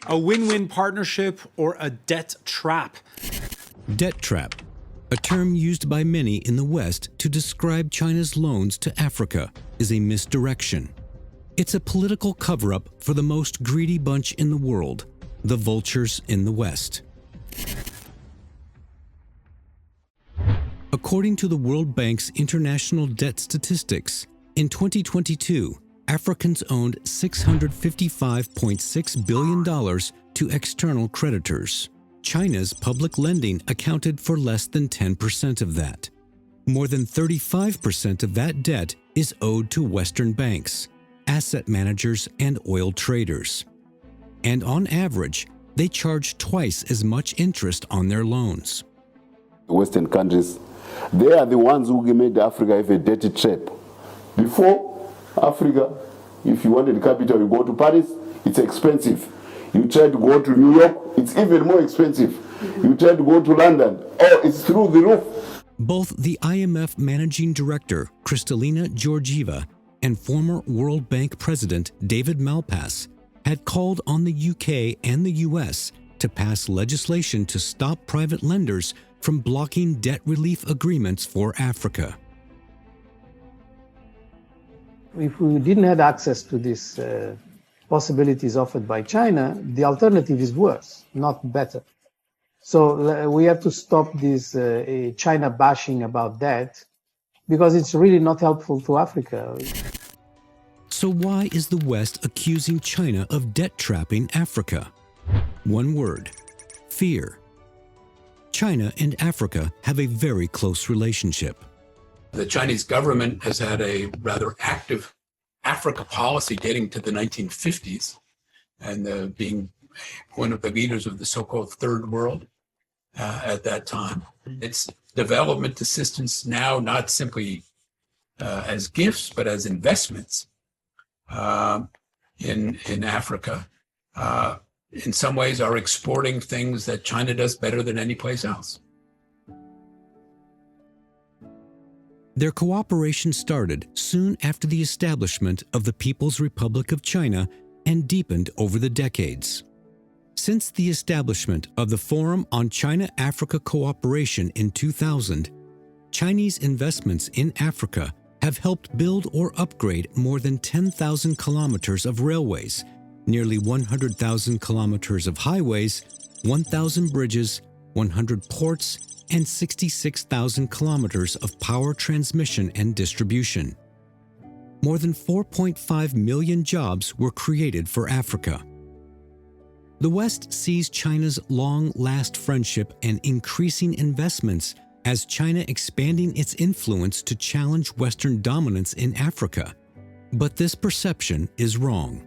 A win-win partnership or a debt trap? Debt trap, a term used by many in the West to describe China's loans to Africa, is a misdirection. It's a political cover-up for the most greedy bunch in the world, the vultures in the West. According to the World Bank's International Debt Statistics, in 2022, Africans owned $655.6 billion to external creditors. China's public lending accounted for less than 10% of that. More than 35% of that debt is owed to Western banks, asset managers, and oil traders. And on average, they charge twice as much interest on their loans. Western countries, they are the ones who made Africa have a dirty trap. Before Africa, if you wanted capital, you go to Paris, it's expensive. You try to go to New York, it's even more expensive. You try to go to London, oh, it's through the roof. Both the IMF Managing Director, Kristalina Georgieva, and former World Bank President David Malpass had called on the UK and the US to pass legislation to stop private lenders from blocking debt relief agreements for Africa. If we didn't have access to these possibilities offered by China, the alternative is worse, not better. So we have to stop this China bashing about that, because it's really not helpful to Africa. So why is the West accusing China of debt trapping Africa? One word: fear. China and Africa have a very close relationship. The Chinese government has had a rather active Africa policy dating to the 1950s, and being one of the leaders of the so-called Third World at that time. It's development assistance now, not simply as gifts, but as investments in Africa. In some ways are exporting things that China does better than any place else. Their cooperation started soon after the establishment of the People's Republic of China and deepened over the decades. Since the establishment of the Forum on China-Africa Cooperation in 2000, Chinese investments in Africa have helped build or upgrade more than 10,000 kilometers of railways, nearly 100,000 kilometers of highways, 1,000 bridges, 100 ports, and 66,000 kilometers of power transmission and distribution. More than 4.5 million jobs were created for Africa. The West sees China's long-lasting friendship and increasing investments as China expanding its influence to challenge Western dominance in Africa. But this perception is wrong.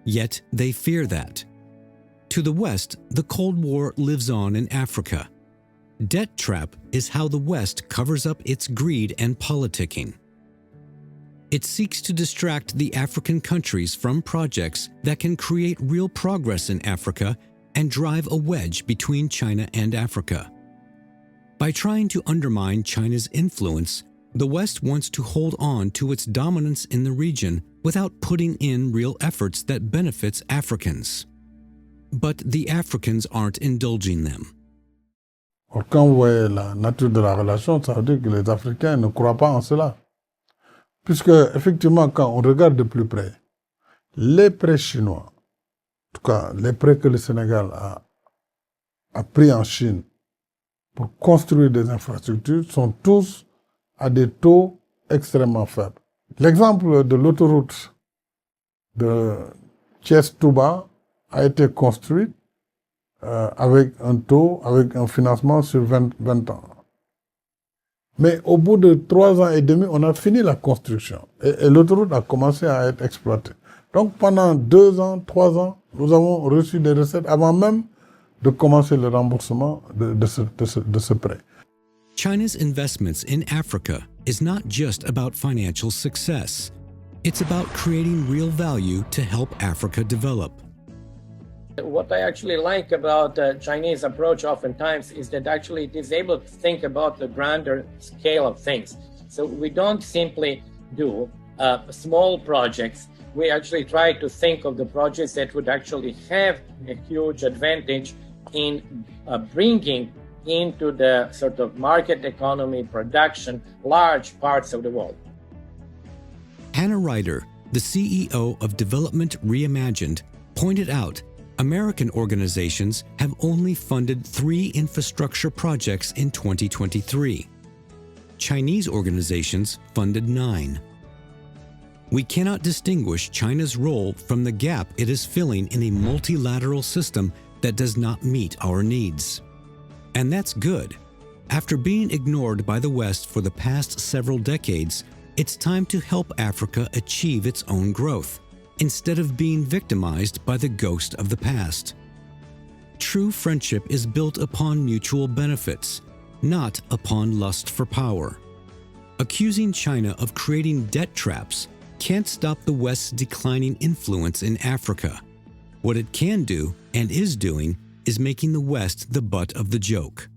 Yet they fear that. To the West, the Cold War lives on in Africa. Debt trap is how the West covers up its greed and politicking. It seeks to distract the African countries from projects that can create real progress in Africa and drive a wedge between China and Africa. By trying to undermine China's influence, the West wants to hold on to its dominance in the region without putting in real efforts that benefits Africans. But the Africans aren't indulging them. Or quand vous voyez la nature de la relation, ça veut dire que les Africains ne croient pas en cela. Puisque, effectivement, quand on regarde de plus près, les prêts chinois, en tout cas, les prêts que le Sénégal a pris en Chine pour construire des infrastructures sont tous à des taux extrêmement faibles. L'exemple de l'autoroute de Thiès-Touba a été construite avec un financement sur 20 ans. Mais au bout de 3 ans et demi, on a fini la construction et l'autoroute a commencé à être exploitée. Donc pendant 2 ans, 3 ans, nous avons reçu des recettes avant même de commencer le remboursement de ce prêt. China's investments in Africa is not just about financial success. It's about creating real value to help Africa develop. What I actually like about the Chinese approach oftentimes is that actually it is able to think about the grander scale of things. So we don't simply do small projects we actually try to think of the projects that would actually have a huge advantage in bringing into the sort of market economy production large parts of the world. Hannah Ryder, the CEO of Development Reimagined, pointed out American organizations have only funded 3 infrastructure projects in 2023. Chinese organizations funded 9. We cannot distinguish China's role from the gap it is filling in a multilateral system that does not meet our needs. And that's good. After being ignored by the West for the past several decades, it's time to help Africa achieve its own growth, instead of being victimized by the ghost of the past. True friendship is built upon mutual benefits, not upon lust for power. Accusing China of creating debt traps can't stop the West's declining influence in Africa. What it can do, and is doing, is making the West the butt of the joke.